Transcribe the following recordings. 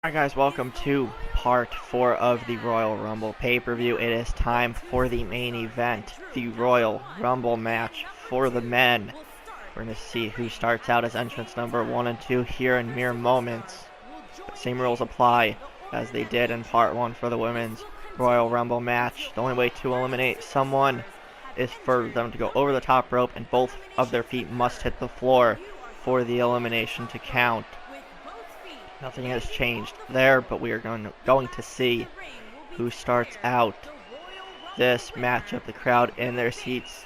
Alright guys, welcome to part 4 of the Royal Rumble pay-per-view. It is time for the main event, the Royal Rumble match for the men. We're going to see who starts out as entrants number 1 and 2 here in mere moments. But same rules apply as they did in part 1 for the women's Royal Rumble match. The only way to eliminate someone is for them to go over the top rope and both of their feet must hit the floor for the elimination to count. Nothing has changed there, but we are going to see who starts out this matchup. The crowd in their seats,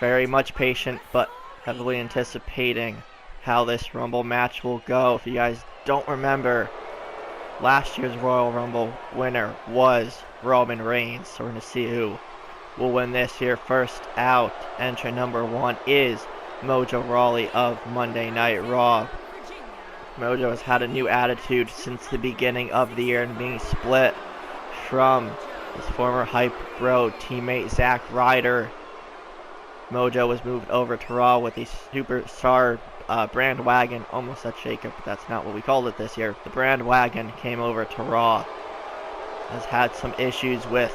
very much patient, but heavily anticipating how this Rumble match will go. If you guys don't remember, last year's Royal Rumble winner was Roman Reigns, so we're going to see who will win this year. First out, entrant number 1 is Mojo Rawley of Monday Night Raw. Mojo has had a new attitude since the beginning of the year and being split from his former Hype Bro teammate ZACK RYDER. Mojo was moved over to Raw with the Superstar Brand Wagon. Almost said Shake-Up, but that's not what we called it this year. The Brand Wagon came over to Raw. Has had some issues with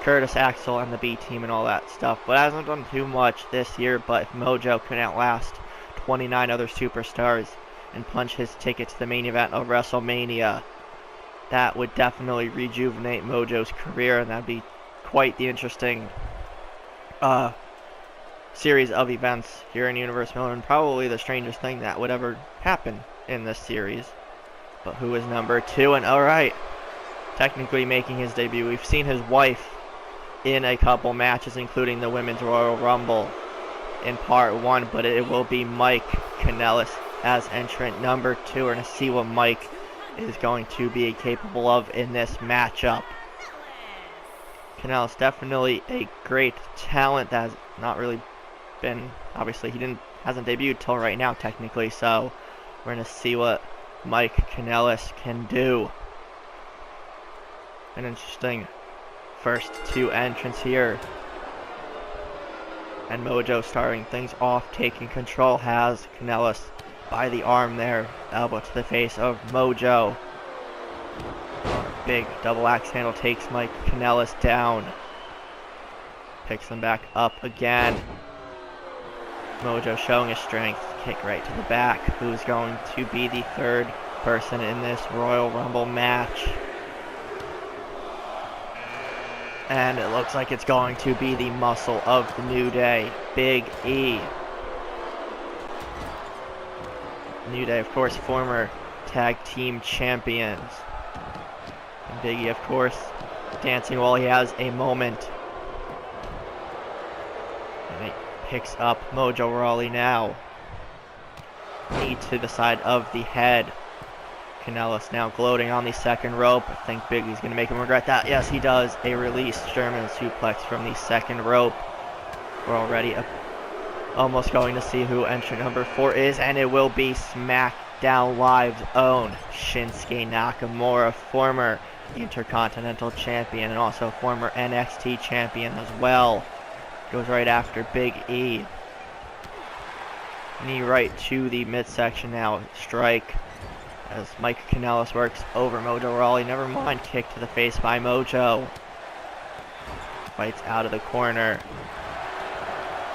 Curtis Axel and the B team and all that stuff, but hasn't done too much this year. But if Mojo can outlast 29 other superstars and punch his ticket to the main event of Wrestlemania, that would definitely rejuvenate Mojo's career, and that'd be quite the interesting series of events here in Universe Miller, and probably the strangest thing that would ever happen in this series. But who is number 2? And alright, technically making his debut. We've seen his wife in a couple matches, including the Women's Royal Rumble in part 1, but it will be Mike Kanellis as entrant number 2. We're going to see what Mike is going to be capable of in this matchup. Kanellis definitely a great talent that has not really been, obviously he hasn't debuted till right now technically, so we're going to see what Mike Kanellis can do. An interesting first 2 entrants here. And Mojo starting things off, taking control, has Kanellis by the arm there. Elbow to the face of Mojo. Big double axe handle takes Mike Kanellis down. Picks him back up again. Mojo showing his strength. Kick right to the back. Who's going to be the 3rd person in this Royal Rumble match? And it looks like it's going to be the muscle of the New Day, Big E. New Day, of course, former tag team champions. And Big E, of course, dancing while he has a moment. And he picks up Mojo Rawley now. Knee to the side of the head. Kanellis now gloating on the 2nd rope. I think Big E's going to make him regret that. Yes, he does. A release German suplex from the 2nd rope. We're already almost going to see who entrant number 4 is, and it will be SmackDown Live's own Shinsuke Nakamura, former Intercontinental Champion and also former NXT Champion as well. Goes right after Big E. Knee right to the midsection now. Strike as Mike Kanellis works over Mojo Rawley. Never mind, kick to the face by Mojo. Fights out of the corner.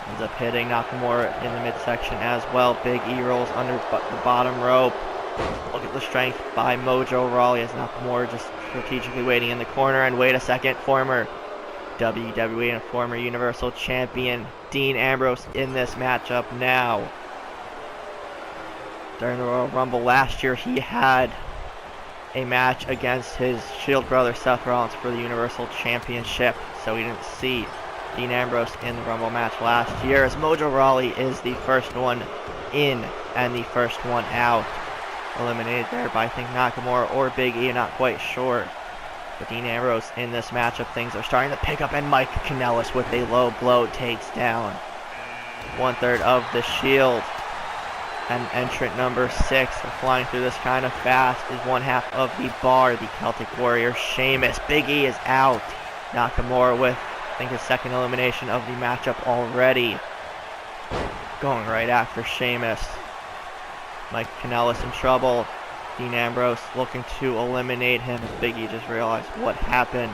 Ends up hitting Nakamura in the midsection as well. Big E rolls under the bottom rope. Look at the strength by Mojo Rawley as Nakamura just strategically waiting in the corner. And wait a second, former WWE and former Universal Champion Dean Ambrose in this matchup now. During the Royal Rumble last year, he had a match against his Shield brother Seth Rollins for the Universal Championship, so we didn't see Dean Ambrose in the Rumble match last year, as Mojo Rawley is the first one in and the first one out. Eliminated there by, I think, Nakamura or Big E, not quite sure. But Dean Ambrose in this matchup, things are starting to pick up, and Mike Kanellis with a low blow takes down 1/3 of the Shield. And entrant number 6, we're flying through this kind of fast, is 1/2 of the Bar, the Celtic Warrior Sheamus. Big E is out. Nakamura with, I think, his 2nd elimination of the matchup already. Going right after Sheamus. Mike Kanellis in trouble. Dean Ambrose looking to eliminate him. Big E just realized what happened.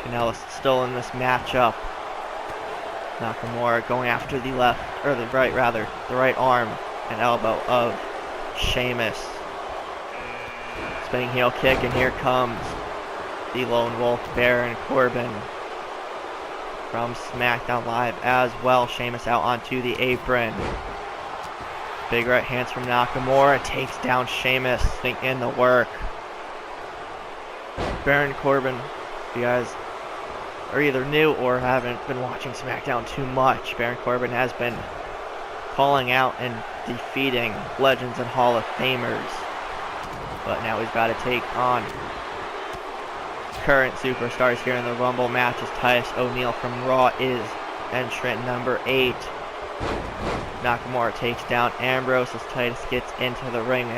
Kanellis still in this matchup. Nakamura going after the left, or the right rather, the right arm and elbow of Sheamus. Spinning heel kick, and here comes the Lone Wolf, Baron Corbin. From SmackDown Live as well. Sheamus out onto the apron. Big right hands from Nakamura. Takes down Sheamus. Sneak in the work. Baron Corbin, if you guys are either new or haven't been watching SmackDown too much, Baron Corbin has been calling out and defeating legends and Hall of Famers. But now he's got to take on current superstars here in the Rumble match, as Titus O'Neil from Raw is entrant number 8. Nakamura takes down Ambrose as Titus gets into the ring. We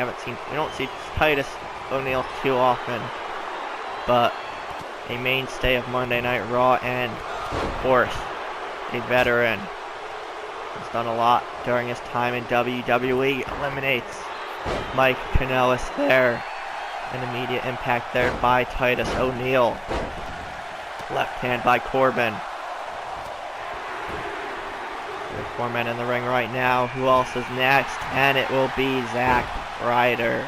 don't see Titus O'Neil too often, but a mainstay of Monday Night Raw, and of course a veteran. He's done a lot during his time in WWE. Eliminates Mike Kanellis there. An immediate impact there by Titus O'Neil. Left hand by Corbin. There are 4 men in the ring right now. Who else is next? And it will be ZACK RYDER.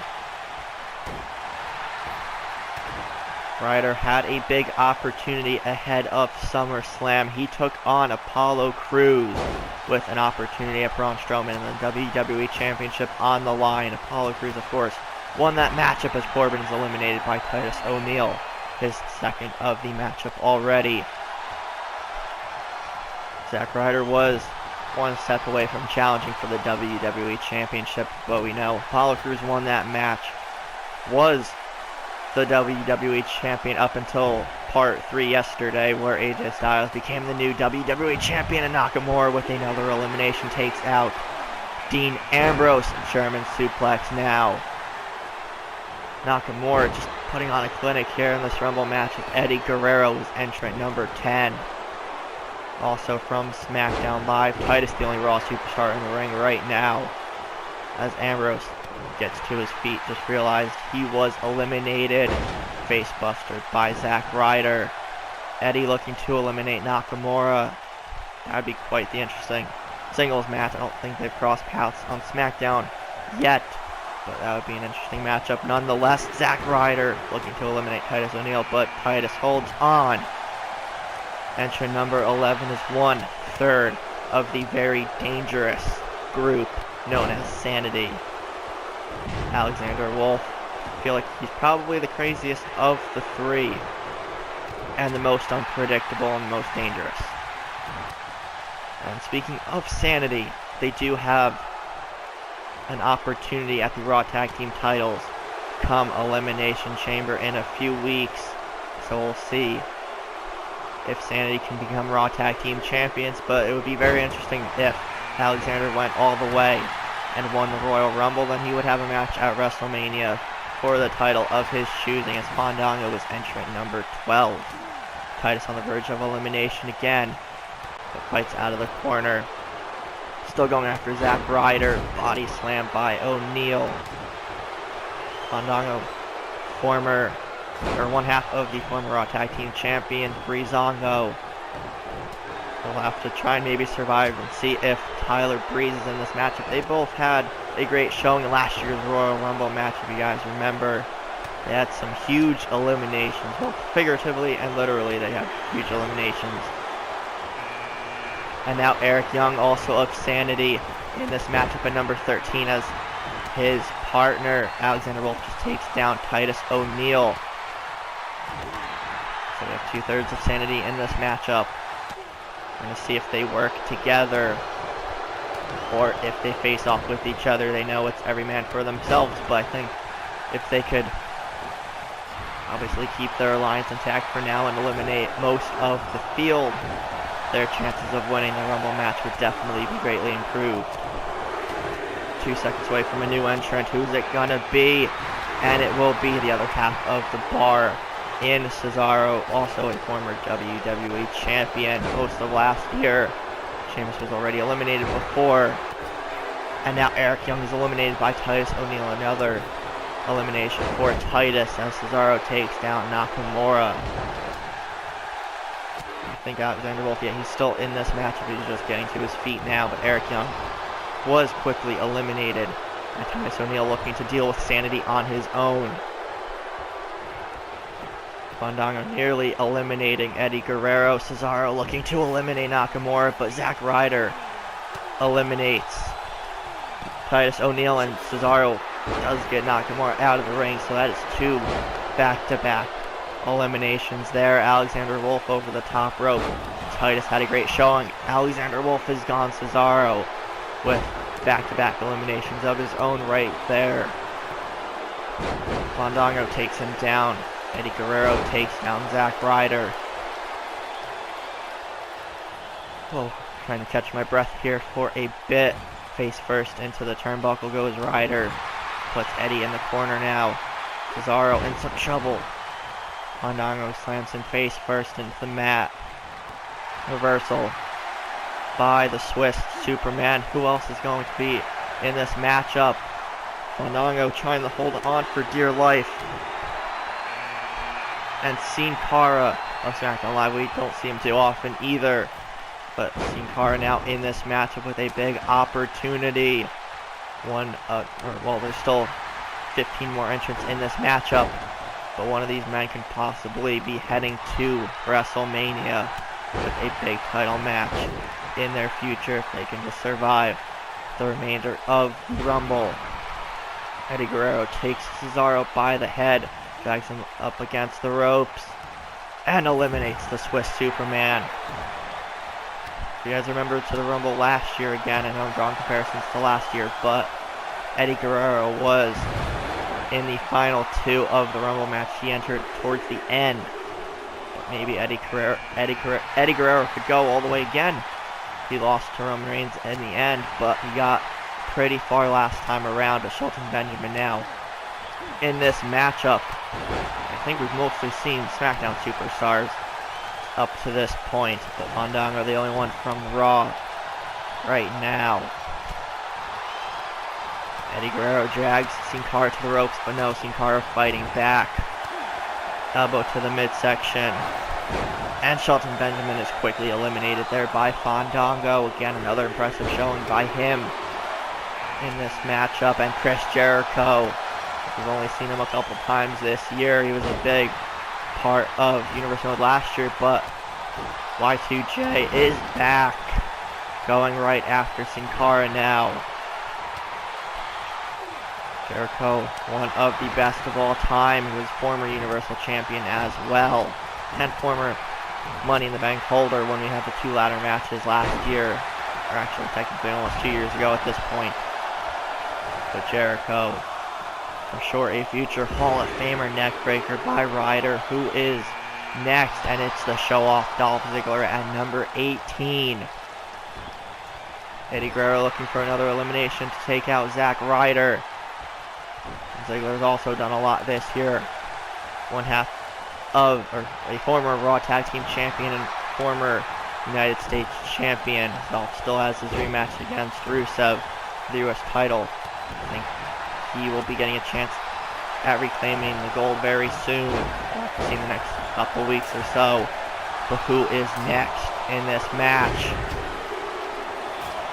RYDER had a big opportunity ahead of SummerSlam. He took on Apollo Crews with an opportunity at Braun Strowman and the WWE Championship on the line. Apollo Crews, of course, won that matchup as Corbin is eliminated by Titus O'Neil. His second of the matchup already. ZACK RYDER was 1 step away from challenging for the WWE Championship, but we know Apollo Crews won that match. Was the WWE Champion up until Part 3 yesterday, where AJ Styles became the new WWE Champion, and Nakamura with another elimination takes out Dean Ambrose. German suplex now. Nakamura just putting on a clinic here in this Rumble match with Eddie Guerrero as entrant number 10. Also from SmackDown Live, Titus, the only Raw superstar in the ring right now, as Ambrose gets to his feet, just realized he was eliminated. Face buster by ZACK RYDER. Eddie looking to eliminate Nakamura. That would be quite the interesting singles match. I don't think they've crossed paths on SmackDown yet, but that would be an interesting matchup nonetheless. ZACK RYDER looking to eliminate Titus O'Neil, but Titus holds on. Entrant number 11 is 1/3 of the very dangerous group known as Sanity. Alexander Wolf. I feel like he's probably the craziest of the 3 and the most unpredictable and the most dangerous. And speaking of Sanity, they do have an opportunity at the Raw Tag Team titles come Elimination Chamber in a few weeks, so we'll see if Sanity can become Raw Tag Team Champions. But it would be very interesting if Alexander went all the way and won the Royal Rumble. Then he would have a match at WrestleMania for the title of his choosing, as Fandango was entrant number 12. Titus on the verge of elimination again, but fights out of the corner. Still going after ZACK RYDER. Body slam by O'Neil. Fandango, one half of the former Raw Tag Team Champion, Breezango, will have to try and maybe survive and see if Tyler Breeze is in this matchup. They both had a great showing in last year's Royal Rumble match, if you guys remember. They had some huge eliminations, both figuratively and literally. They had huge eliminations. And now Eric Young, also of Sanity, in this matchup at number 13, as his partner Alexander Wolf just takes down Titus O'Neil. So we have 2/3 of Sanity in this matchup. We're going to see if they work together or if they face off with each other. They know it's every man for themselves, but I think if they could obviously keep their alliance intact for now and eliminate most of the field, their chances of winning the Rumble match would definitely be greatly improved. 2 seconds away from a new entrant. Who's it gonna be? And it will be the other half of the bar in Cesaro, also a former WWE champion, host of last year. Sheamus was already eliminated before. And now Eric Young is eliminated by Titus O'Neil, another elimination for Titus as Cesaro takes down Nakamura. I think Alexander Wolf, yeah, he's still in this matchup. He's just getting to his feet now, but Eric Young was quickly eliminated. And Titus O'Neil looking to deal with sanity on his own. Fandango nearly eliminating Eddie Guerrero. Cesaro looking to eliminate Nakamura, but Zack Ryder eliminates Titus O'Neil, and Cesaro does get Nakamura out of the ring, so that is 2 back-to-back eliminations there. Alexander Wolf over the top rope. Titus had a great showing. Alexander Wolf has gone Cesaro with back-to-back eliminations of his own right there. Fandango takes him down. Eddie Guerrero takes down Zack Ryder. Oh, trying to catch my breath here for a bit. Face first into the turnbuckle goes Ryder. Puts Eddie in the corner now. Cesaro in some trouble. Fandango slams him face first into the mat. Reversal by the Swiss Superman. Who else is going to be in this matchup? Fandango trying to hold on for dear life. And Sin Cara of SmackDown Live. We don't see him too often either. But Sin Cara now in this matchup with a big opportunity. There's still 15 more entrants in this matchup. But one of these men can possibly be heading to WrestleMania with a big title match in their future if they can just survive the remainder of the Rumble. Eddie Guerrero takes Cesaro by the head, drags him up against the ropes, and eliminates the Swiss Superman. If you guys remember to the Rumble last year, again, I know I'm drawing comparisons to last year, but Eddie Guerrero was in the final 2 of the Rumble match. He entered towards the end. But maybe Eddie Guerrero could go all the way again. He lost to Roman Reigns in the end, but he got pretty far last time around. But Shelton Benjamin now in this matchup. I think we've mostly seen SmackDown superstars up to this point, but Fandango the only one from Raw right now. Eddie Guerrero drags Sin Cara to the ropes, but no, Sin Cara fighting back. Elbow to the midsection. And Shelton Benjamin is quickly eliminated there by Fandango. Again, another impressive showing by him in this matchup. And Chris Jericho, we've only seen him a couple times this year. He was a big part of Universal last year, but Y2J is back, going right after Sin Cara now. Jericho, one of the best of all time. He was former Universal Champion as well, and former Money in the Bank holder when we had the 2 ladder matches last year, or actually technically almost 2 years ago at this point. But Jericho, for sure a future Hall of Famer neckbreaker by Ryder, who is next, and it's the show-off Dolph Ziggler at number 18. Eddie Guerrero looking for another elimination to take out Zack Ryder. Ziggler's also done a lot this year. A former Raw Tag Team Champion and former United States Champion. Dolph still has his rematch against Rusev for the US title. I think he will be getting a chance at reclaiming the gold very soon. We'll have to see in the next couple weeks or so. But who is next in this match?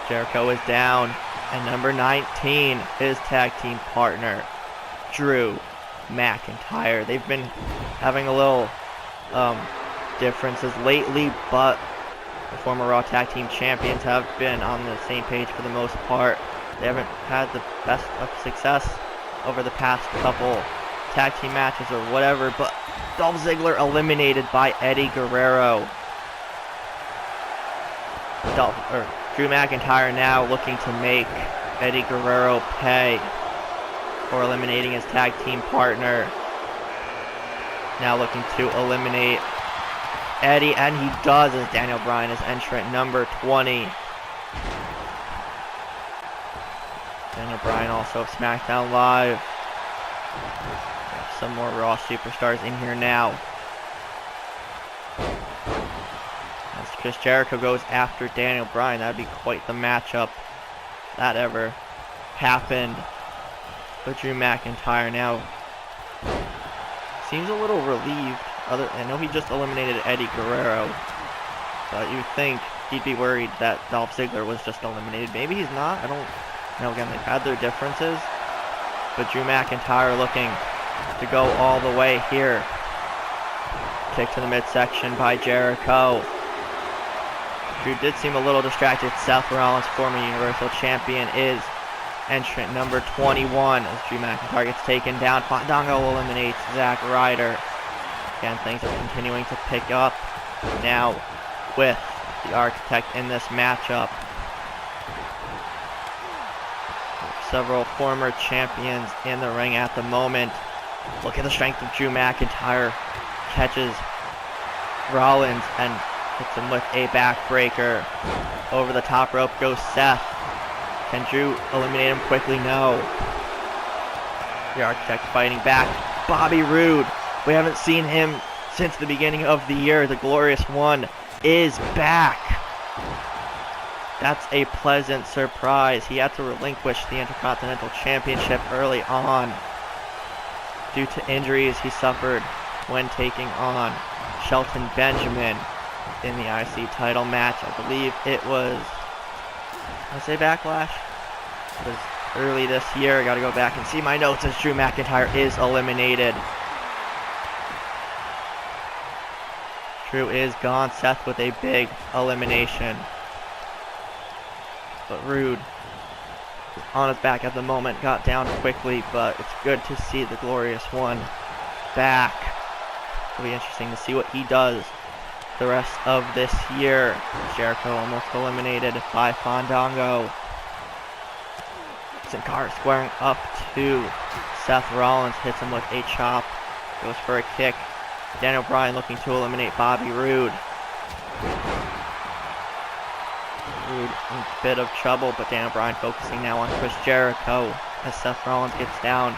Jericho is down, and number 19, his tag team partner, Drew McIntyre. They've been having a little differences lately, but the former Raw Tag Team Champions have been on the same page for the most part. They haven't had the best of success over the past couple tag team matches or whatever, but Dolph Ziggler eliminated by Eddie Guerrero. Drew McIntyre now looking to make Eddie Guerrero pay for eliminating his tag team partner. Now looking to eliminate Eddie, and he does, as Daniel Bryan is entrant number 20. Daniel Bryan also of SmackDown Live. We have some more Raw superstars in here now. As Chris Jericho goes after Daniel Bryan, that would be quite the matchup if that ever happened. But Drew McIntyre now seems a little relieved. I know he just eliminated Eddie Guerrero, but you'd think he'd be worried that Dolph Ziggler was just eliminated. Maybe he's not. I don't know. Again, they've had their differences. But Drew McIntyre looking to go all the way here. Kick to the midsection by Jericho. Drew did seem a little distracted. Seth Rollins, former Universal Champion, is entrant number 21 as Drew McIntyre gets taken down. Fandango eliminates Zack Ryder. Again, things are continuing to pick up now with the Architect in this matchup. Several former champions in the ring at the moment. Look at the strength of Drew McIntyre. Catches Rollins and hits him with a backbreaker. Over the top rope goes Seth. Can Drew eliminate him quickly? No. The Architect fighting back. Bobby Roode. We haven't seen him since the beginning of the year. The Glorious One is back. That's a pleasant surprise. He had to relinquish the Intercontinental Championship early on due to injuries he suffered when taking on Shelton Benjamin in the IC title match. I believe it was, I say Backlash? It was early this year. I gotta go back and see my notes as Drew McIntyre is eliminated. Drew is gone. Seth with a big elimination. But Roode is on his back at the moment. Got down quickly, but it's good to see the Glorious One back. It'll be interesting to see what he does the rest of this year. Jericho almost eliminated by Fandango. Sin Cara squaring up to Seth Rollins. Hits him with a chop. Goes for a kick. Daniel Bryan looking to eliminate Bobby Roode. Roode in a bit of trouble, but Daniel Bryan focusing now on Chris Jericho as Seth Rollins gets down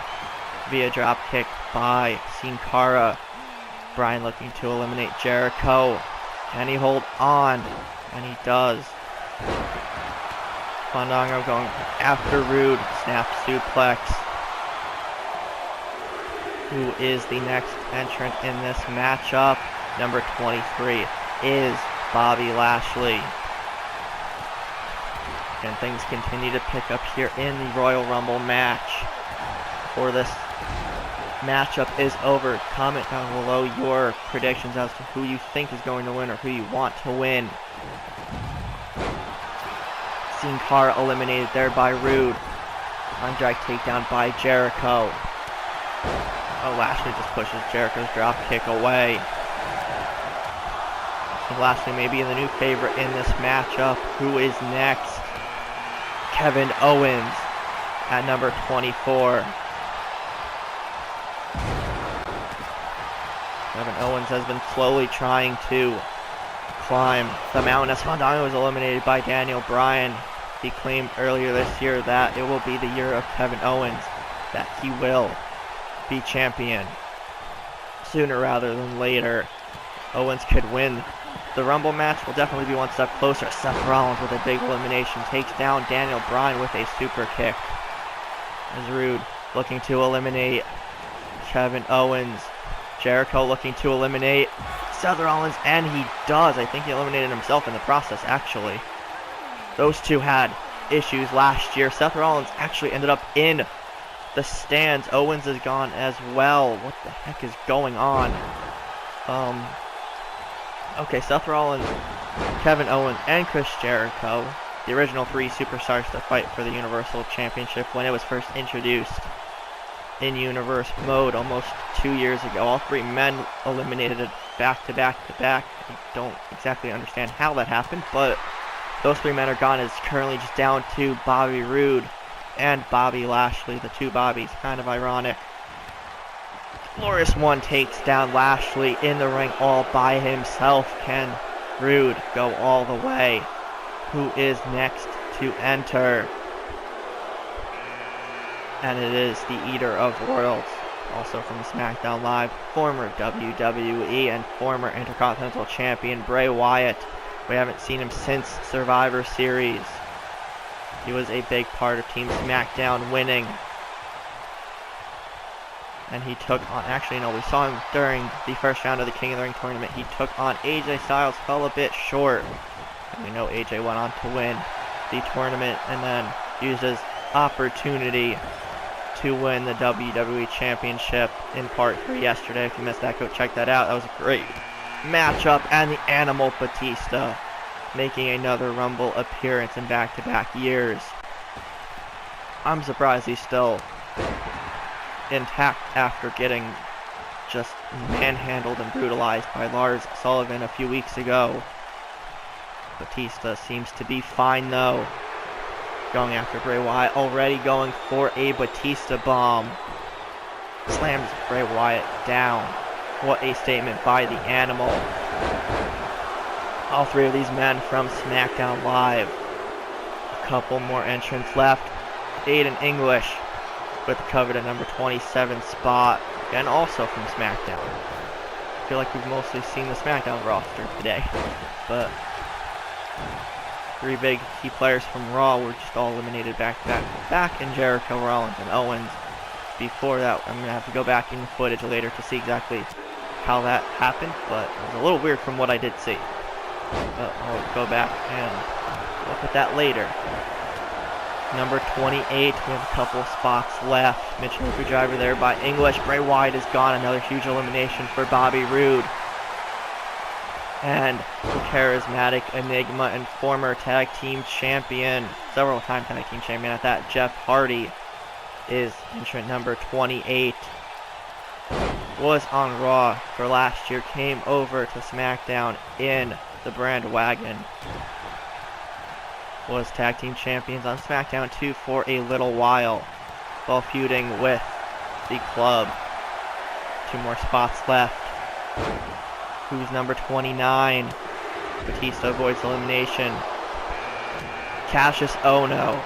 via drop kick by Sin Cara. Bryan looking to eliminate Jericho. Can he hold on? And he does. Fandango going after Roode. Snap suplex. Who is the next entrant in this matchup? Number 23 is Bobby Lashley. And things continue to pick up here in the Royal Rumble match. Before this matchup is over, comment down below your predictions as to who you think is going to win or who you want to win. Sin Cara eliminated there by Roode. On drag takedown by Jericho. Oh, Lashley just pushes Jericho's drop kick away. So Lashley may be the new favorite in this matchup. Who is next? Kevin Owens at number 24. Kevin Owens has been slowly trying to climb the mountain as Fandango was eliminated by Daniel Bryan. He claimed earlier this year that it will be the year of Kevin Owens, that he will be champion sooner rather than later. Owens could win the Rumble match. Will definitely be one step closer. Seth Rollins with a big elimination takes down Daniel Bryan with a super kick. As Roode looking to eliminate Kevin Owens. Jericho looking to eliminate Seth Rollins, and he does. I think he eliminated himself in the process, actually. Those two had issues last year. Seth Rollins actually ended up in the stands. Owens is gone as well. What the heck is going on? Okay, Seth Rollins, Kevin Owens, and Chris Jericho, the original three superstars to fight for the Universal Championship when it was first introduced in Universe mode almost 2 years ago. All three men eliminated back to back to back. I don't exactly understand how that happened, but those three men are gone. It's currently just down to Bobby Roode and Bobby Lashley, the two Bobbies. Kind of ironic. Glorious One takes down Lashley in the ring all by himself. Can Roode go all the way? Who is next to enter? And it is the Eater of Worlds, also from SmackDown Live, former WWE and former Intercontinental Champion Bray Wyatt. We haven't seen him since Survivor Series. He was a big part of Team SmackDown winning And he took on, actually no, we saw him during the first round of the King of the Ring tournament. He took on AJ Styles, fell a bit short. And we know AJ went on to win the tournament and then used his opportunity to win the WWE Championship in Part 3 yesterday. If you missed that, go check that out. That was a great matchup. And the Animal Batista making another Rumble appearance in back-to-back years. I'm surprised he's still intact after getting just manhandled and brutalized by Lars Sullivan a few weeks ago. Batista seems to be fine though. Going after Bray Wyatt, already going for a Batista bomb. Slams Bray Wyatt down. What a statement by the Animal. All three of these men from SmackDown Live. A couple more entrants left. Aiden English with the coveted number 27 spot, and also from SmackDown. I feel like we've mostly seen the SmackDown roster today, but three big key players from Raw were just all eliminated back-to-back, and Jericho, Rollins, and Owens. Before that, I'm going to have to go back in the footage later to see exactly how that happened, but it was a little weird from what I did see. But I'll go back and look at that later. Number 28, we have a couple spots left. Mitchell driver there by English. Bray Wyatt is gone. Another huge elimination for Bobby Roode. And the charismatic Enigma and former tag team champion, several-time tag team champion at that, Jeff Hardy, is entrant number 28. Was on Raw for last year, came over to SmackDown in the Brand Wagon. Was tag team champions on SmackDown 2 for a little while feuding with the Club. Two more spots left. Who's number 29? Batista avoids elimination. Cassius Ohno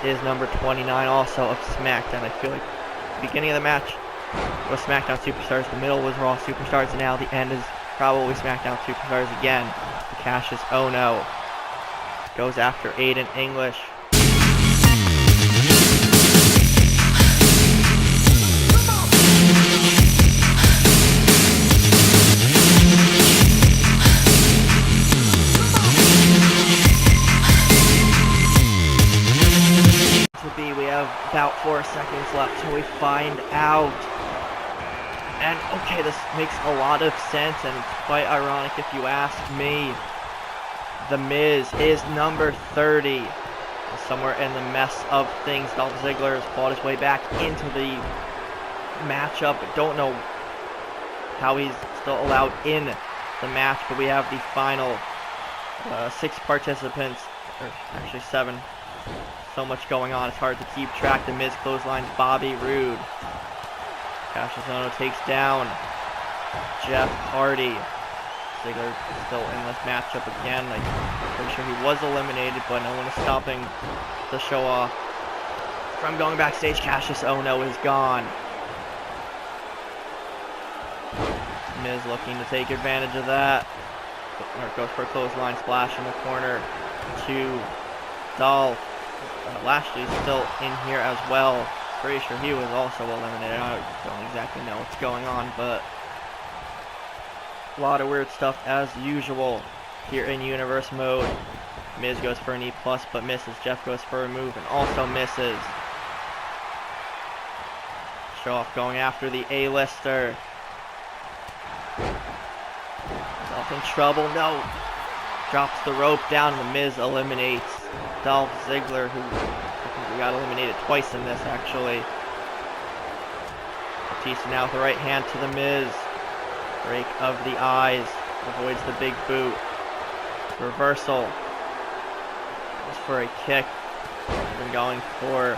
is number 29 also of SmackDown. I feel like the beginning of the match was SmackDown Superstars, the middle was Raw Superstars, and now the end is probably SmackDown Superstars again. Cassius Ohno goes after Aiden English. We have about 4 seconds left till we find out. And okay, this makes a lot of sense and quite ironic if you ask me. The Miz is number 30. Somewhere in the mess of things, Dolph Ziggler has fought his way back into the matchup. Don't know how he's still allowed in the match, but we have the final 6 participants, or actually 7. So much going on, it's hard to keep track. The Miz clotheslines Bobby Roode. Cassius Ohno takes down Jeff Hardy. Ziggler still in this matchup again. I'm pretty sure he was eliminated, but no one is stopping the show off from going backstage. Cassius Ohno is gone. Miz looking to take advantage of that. Goes for a clothesline splash in the corner to Dolph. Lashley's still in here as well. Pretty sure he was also eliminated. I don't exactly know what's going on, but a lot of weird stuff as usual here in Universe mode. Miz goes for an E+, but misses. Jeff goes for a move and also misses. Show off going after the A-lister. Dolph in trouble. No. Drops the rope down and the Miz eliminates Dolph Ziggler, who I think we got eliminated twice in this actually. Batista now with the right hand to the Miz. Break of the eyes. Avoids the big boot. Reversal. Goes for a kick. And going for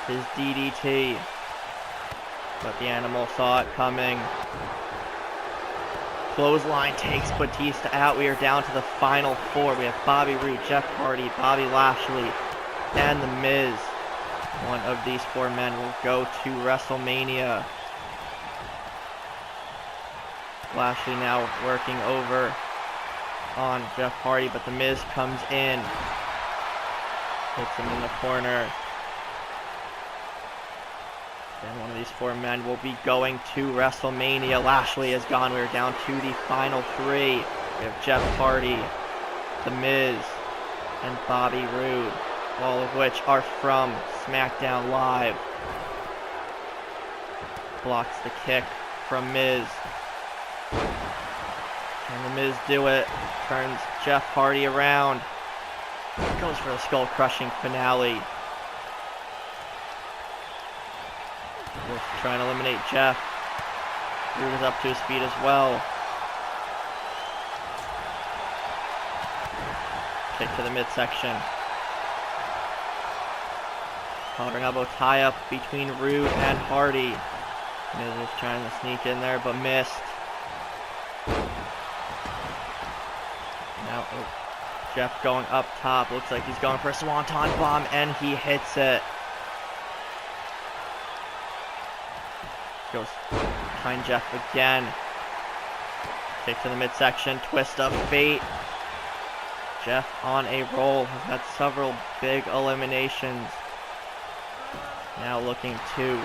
his DDT. But the Animal saw it coming. Clothesline takes Batista out. We are down to the final 4. We have Bobby Roode, Jeff Hardy, Bobby Lashley, and The Miz. One of these 4 men will go to WrestleMania. Lashley now working over on Jeff Hardy, but The Miz comes in. Hits him in the corner. And one of these four men will be going to WrestleMania. Lashley is gone. We're down to the final three. We have Jeff Hardy, The Miz, and Bobby Roode, all of which are from SmackDown Live. Blocks the kick from Miz. Can The Miz do it? Turns Jeff Hardy around. Goes for the skull-crushing finale. Just trying to eliminate Jeff. Roode is up to his feet as well. Kick to the midsection. Collar elbow tie-up between Roode and Hardy. Miz was trying to sneak in there, but missed. Now, Jeff going up top. Looks like he's going for a swanton bomb, and he hits it. Goes behind Jeff again. Kick to the midsection. Twist of fate. Jeff on a roll. Has had several big eliminations. Now looking to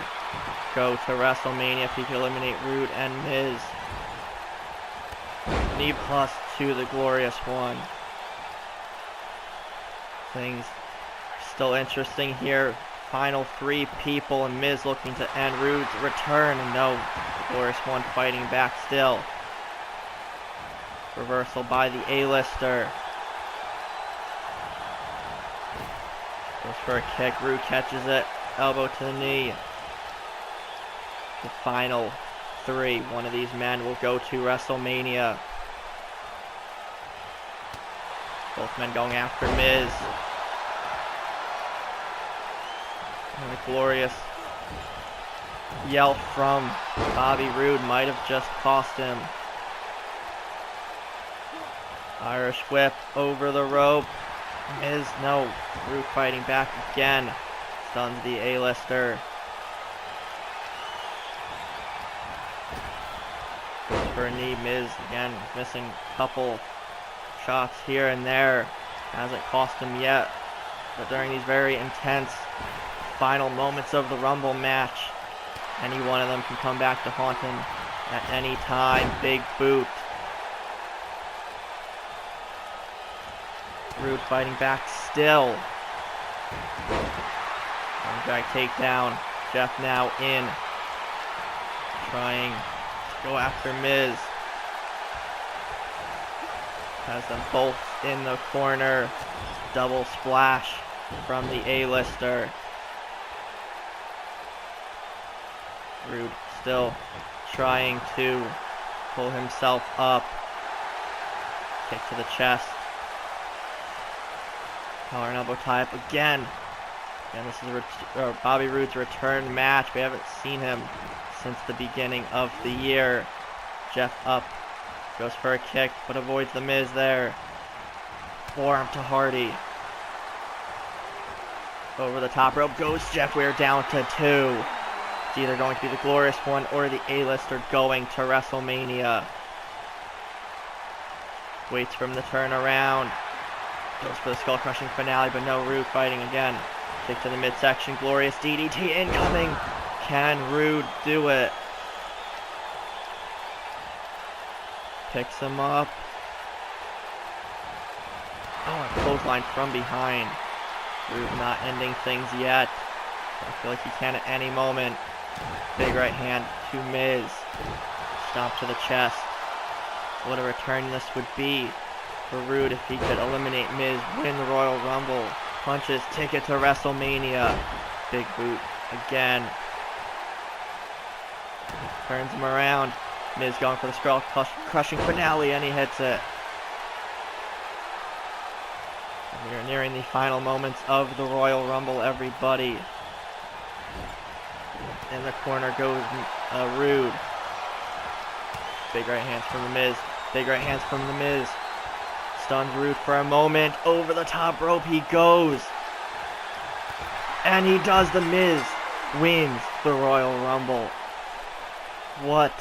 go to WrestleMania if he can eliminate Roode and Miz. Knee plus to the Glorious One. Things still interesting here. Final three people, and Miz looking to end Roode's return. And no, the Glorious One fighting back still. Reversal by the A-lister. Goes for a kick. Roode catches it. Elbow to the knee. The final three. One of these men will go to WrestleMania. Both men going after Miz. And a glorious yell from Bobby Roode might have just cost him. Irish whip over the rope. Miz, no. Roode fighting back again. Stuns the A-lister. Goes for a knee. Miz again missing a couple shots here and there. Hasn't cost him yet. But during these very intense final moments of the Rumble match, any one of them can come back to haunt him at any time. Big boot. Roode fighting back still. Drag takedown. Jeff now in. Trying to go after Miz. Has them both in the corner. Double splash from the A-lister. Roode still trying to pull himself up. Kick to the chest. Collar and elbow tie up again. And this is Bobby Roode's return match. We haven't seen him since the beginning of the year. Jeff up. Goes for a kick, but avoids the Miz there. Forearm to Hardy. Over the top rope goes Jeff. We're down to two. It's either going to be the Glorious One or the A-lister going to WrestleMania. Waits from the turnaround. Goes for the skull-crushing finale, but no. Roode fighting again. Kick to the midsection. Glorious DDT incoming. Can Roode do it? Picks him up. Oh, a clothesline from behind. Roode not ending things yet. I feel like he can at any moment. Big right hand to Miz. Stomp to the chest. What a return this would be for Roode if he could eliminate Miz, win the Royal Rumble. Punches ticket to WrestleMania. Big boot again. Turns him around. Miz going for the skull-crushing finale, and he hits it. We are nearing the final moments of the Royal Rumble, everybody. In the corner goes Roode. Big right hands from the Miz. Big right hands from the Miz. Stuns Roode for a moment. Over the top rope he goes. And he does. The Miz wins the Royal Rumble. What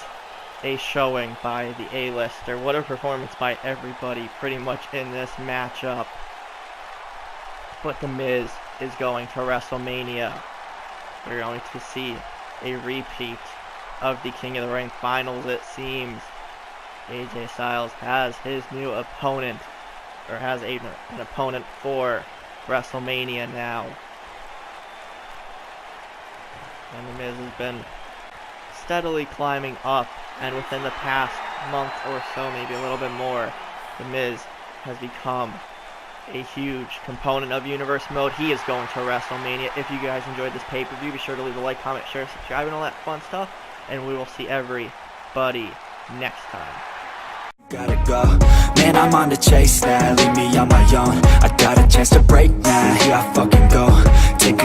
a showing by the A-lister. What a performance by everybody pretty much in this matchup. But the Miz is going to WrestleMania. We're going to see a repeat of the King of the Ring finals, it seems. AJ Styles has his new opponent, or has an opponent for WrestleMania now. And The Miz has been steadily climbing up, and within the past month or so, maybe a little bit more, The Miz has become a huge component of Universe Mode. He is going to WrestleMania. If you guys enjoyed this pay-per-view, be sure to leave a like, comment, share, subscribe, and all that fun stuff. And we will see everybody next time. Gotta go, man, I'm on the chase now. Leave me on my own. I got a chance to break now. Here I fucking go. Take